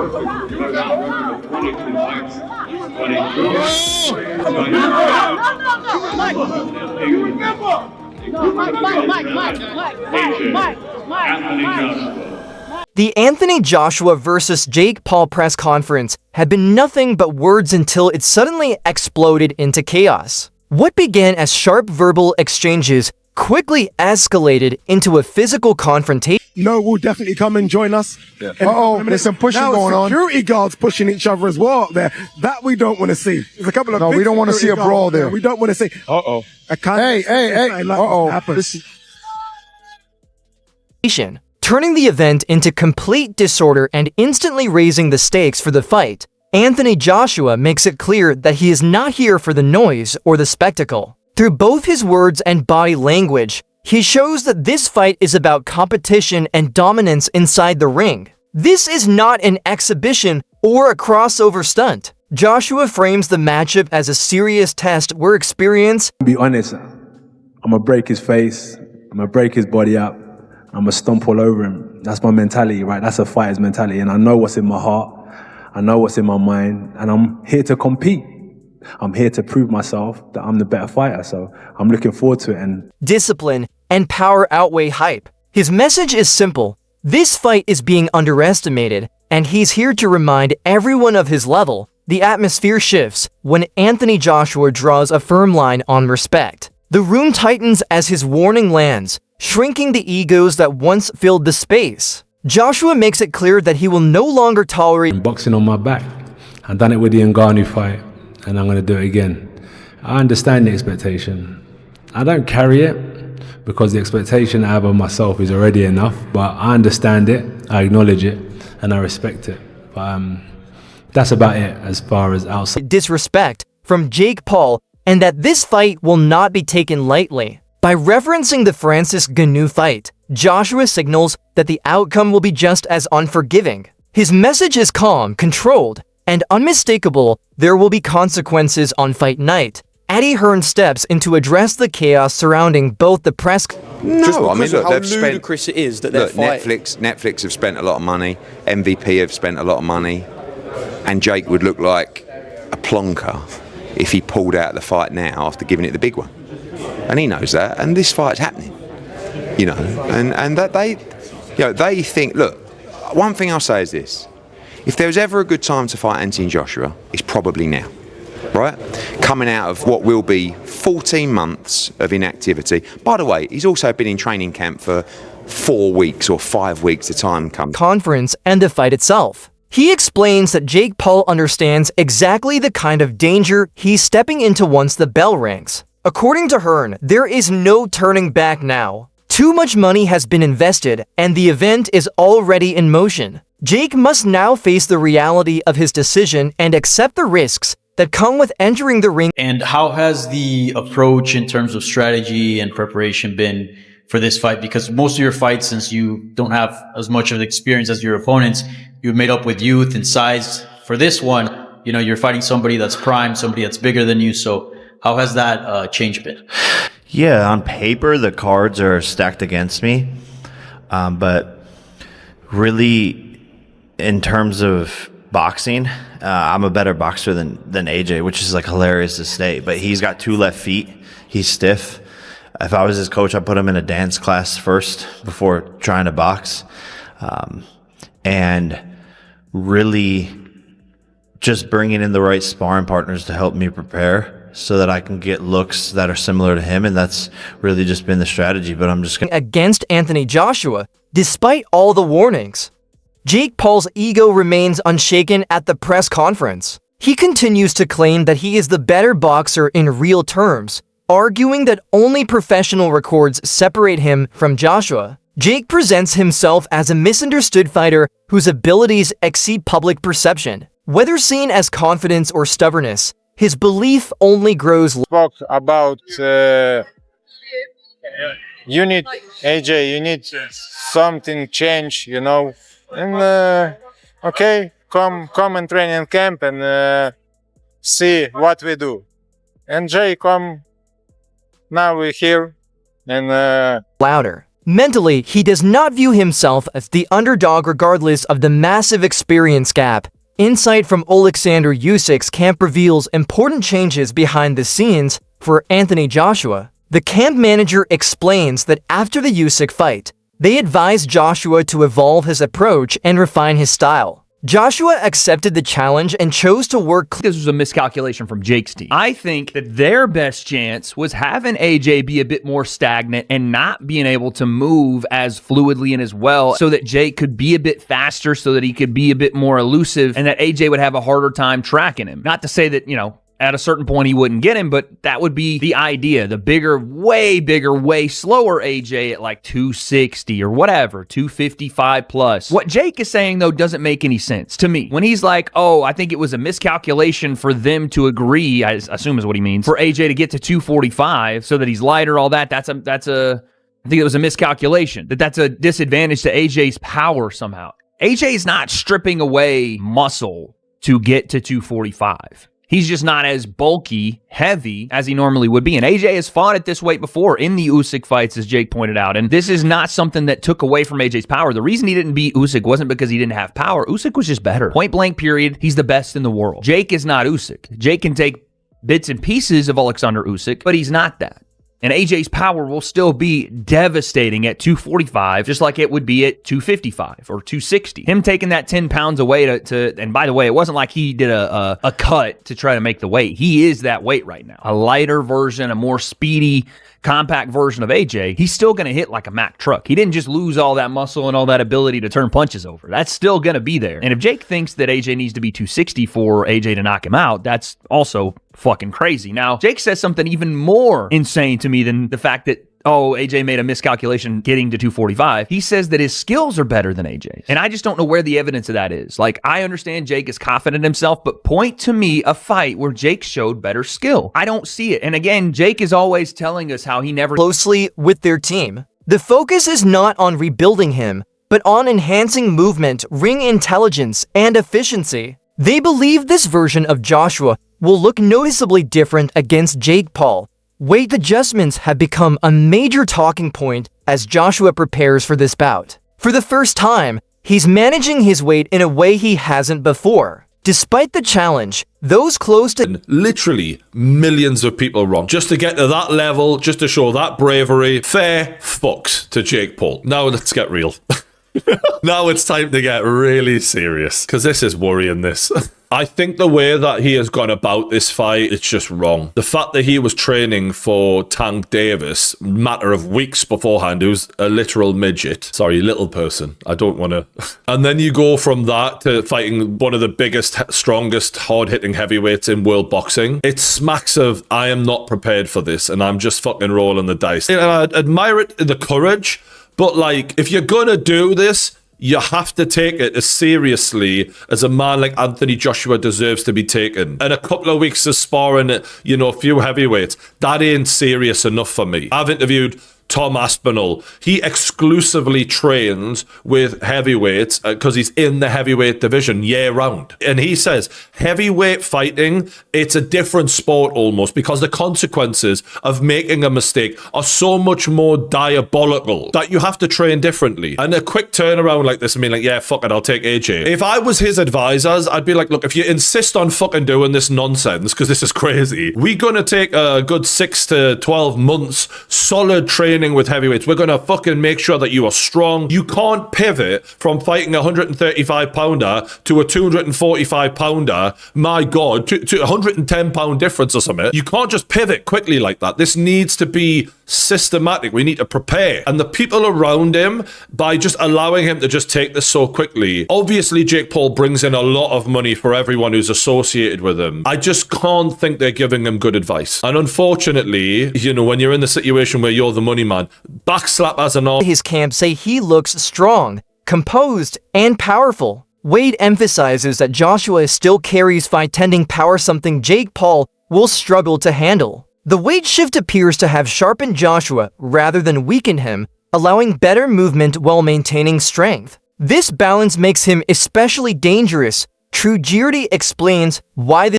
The Anthony Joshua versus Jake Paul press conference had been nothing but words until it suddenly exploded into chaos. What began as sharp verbal exchanges quickly escalated into a physical confrontation. No will definitely come and join us. Yeah. There's some pushing going on. Security guards pushing each other as well up there. That we don't want to see. There's a couple of we don't want to see a brawl there. We don't want to see. Hey. Turning the event into complete disorder and instantly raising the stakes for the fight, Anthony Joshua makes it clear that he is not here for the noise or the spectacle. Through both his words and body language, he shows that this fight is about competition and dominance inside the ring. This is not an exhibition or a crossover stunt. Joshua frames the matchup as a serious test where experience— Be honest, I'm gonna break his face, I'm gonna break his body up, I'm gonna stomp all over him. That's my mentality, right? That's a fighter's mentality, and I know what's in my heart, I know what's in my mind, and I'm here to compete. I'm here to prove myself that I'm the better fighter, so I'm looking forward to it. And discipline and power outweigh hype. His message is simple. This fight is being underestimated, and he's here to remind everyone of his level. The atmosphere shifts when Anthony Joshua draws a firm line on respect. The room tightens as his warning lands, shrinking the egos that once filled the space. Joshua makes it clear that he will no longer tolerate boxing on my back. I've done it with the Ngannou fight, and I'm going to do it again. I understand the expectation. I don't carry it because the expectation I have of myself is already enough, but I understand it, I acknowledge it, and I respect it. But that's about it as far as outside disrespect from Jake Paul, and that this fight will not be taken lightly. By referencing the Francis Ngannou fight, Joshua signals that the outcome will be just as unforgiving. His message is calm, controlled, and unmistakable. There will be consequences on fight night. Eddie Hearn steps in to address the chaos surrounding both the press— No, I mean, look, how ludicrous it is that they're fighting. Netflix have spent a lot of money, MVP have spent a lot of money, and Jake would look like a plonker if he pulled out the fight now after giving it the big one. And he knows that, and this fight's happening, you know, and that they think, look, one thing I'll say is this: if there was ever a good time to fight Anthony Joshua, it's probably now, right? Coming out of what will be 14 months of inactivity. By the way, he's also been in training camp for 4 weeks or 5 weeks, the time comes. Conference and the fight itself. He explains that Jake Paul understands exactly the kind of danger he's stepping into once the bell rings. According to Hearn, there is no turning back now. Too much money has been invested, and the event is already in motion. Jake must now face the reality of his decision and accept the risks that come with entering the ring. And how has the approach in terms of strategy and preparation been for this fight? Because most of your fights, since you don't have as much of the experience as your opponents, you've made up with youth and size. For this one, you know, you're fighting somebody that's prime, somebody that's bigger than you. So how has that change been? Yeah, on paper, the cards are stacked against me. But really, in terms of boxing, I'm a better boxer than AJ, which is like hilarious to say. But he's got 2 left feet. He's stiff. If I was his coach, I'd put him in a dance class first before trying to box. And really just bringing in the right sparring partners to help me prepare so that I can get looks that are similar to him. And that's really just been the strategy. But I'm just going against Anthony Joshua, despite all the warnings. Jake Paul's ego remains unshaken at the press conference. He continues to claim that he is the better boxer in real terms, arguing that only professional records separate him from Joshua. Jake presents himself as a misunderstood fighter whose abilities exceed public perception. Whether seen as confidence or stubbornness, his belief only grows. Spoke about you need AJ, you need something change, you know. And okay, come and train in camp and see what we do. And Jay, come. Now we're here and louder. Mentally, he does not view himself as the underdog regardless of the massive experience gap. Insight from Alexander Usyk's camp reveals important changes behind the scenes for Anthony Joshua. The camp manager explains that after the Usyk fight, they advised Joshua to evolve his approach and refine his style. Joshua accepted the challenge and chose to work. This was a miscalculation from Jake's team. I think that their best chance was having AJ be a bit more stagnant and not being able to move as fluidly and as well, so that Jake could be a bit faster, so that he could be a bit more elusive, and that AJ would have a harder time tracking him. Not to say that, at a certain point he wouldn't get him, but that would be the idea. The bigger, way slower AJ at like 260 or whatever, 255 plus. What Jake is saying, though, doesn't make any sense to me. When he's like, oh, I think it was a miscalculation for them to agree, I assume is what he means, for AJ to get to 245 so that he's lighter, all that, I think it was a miscalculation. That's a disadvantage to AJ's power somehow. AJ's not stripping away muscle to get to 245. He's just not as bulky, heavy as he normally would be. And AJ has fought at this weight before in the Usyk fights, as Jake pointed out. And this is not something that took away from AJ's power. The reason he didn't beat Usyk wasn't because he didn't have power. Usyk was just better. Point blank period. He's the best in the world. Jake is not Usyk. Jake can take bits and pieces of Alexander Usyk, but he's not that. And AJ's power will still be devastating at 245, just like it would be at 255 or 260. Him taking that 10 pounds away and by the way, it wasn't like he did a cut to try to make the weight. He is that weight right now. A lighter version, a more speedy, compact version of AJ. He's still going to hit like a Mack truck. He didn't just lose all that muscle and all that ability to turn punches over. That's still going to be there. And if Jake thinks that AJ needs to be 260 for AJ to knock him out, that's also fucking crazy. Now, Jake says something even more insane to me than the fact that, oh, AJ made a miscalculation getting to 245. He says that his skills are better than AJ's. And I just don't know where the evidence of that is. Like, I understand Jake is confident in himself, but point to me a fight where Jake showed better skill. I don't see it. And again, Jake is always telling us how he never closely with their team. The focus is not on rebuilding him, but on enhancing movement, ring intelligence, and efficiency. They believe this version of Joshua will look noticeably different against Jake Paul. Weight adjustments have become a major talking point as Joshua prepares for this bout. For the first time, he's managing his weight in a way he hasn't before. Despite the challenge, those close to literally millions of people wrong just to get to that level, just to show that bravery. Fair fucks to Jake Paul. Now let's get real. Now it's time to get really serious, because this is worrying, this. I think the way that he has gone about this fight, it's just wrong. The fact that he was training for Tank Davis matter of weeks beforehand, who's a literal midget. Sorry, little person. I don't want to. And then you go from that to fighting one of the biggest, strongest, hard-hitting heavyweights in world boxing. It smacks of, I am not prepared for this, and I'm just fucking rolling the dice. And I admire it, the courage, but like, if you're gonna do this, you have to take it as seriously as a man like Anthony Joshua deserves to be taken. And a couple of weeks of sparring, a few heavyweights, that ain't serious enough for me. I've interviewed Tom Aspinall. He exclusively trains with heavyweights because he's in the heavyweight division year round. And he says heavyweight fighting, it's a different sport almost, because the consequences of making a mistake are so much more diabolical that you have to train differently. And a quick turnaround like this, I mean, like, yeah, fuck it, I'll take AJ. If I was his advisors, I'd be like, look, if you insist on fucking doing this nonsense, because this is crazy, we're going to take a good 6 to 12 months solid training with heavyweights. We're going to fucking make sure that you are strong. You can't pivot from fighting a 135 pounder to a 245 pounder. My God, to 110 pound difference or something. You can't just pivot quickly like that. This needs to be systematic. We need to prepare. And the people around him, by just allowing him to just take this so quickly, obviously Jake Paul brings in a lot of money for everyone who's associated with him. I just can't think they're giving him good advice. And unfortunately, when you're in the situation where you're the money man, backslap as an his camp say he looks strong, composed, and powerful. Wade emphasizes that Joshua still carries fight-tending power, something Jake Paul will struggle to handle. The weight shift appears to have sharpened Joshua rather than weakened him, allowing better movement while maintaining strength. This balance makes him especially dangerous. True Girardi explains why this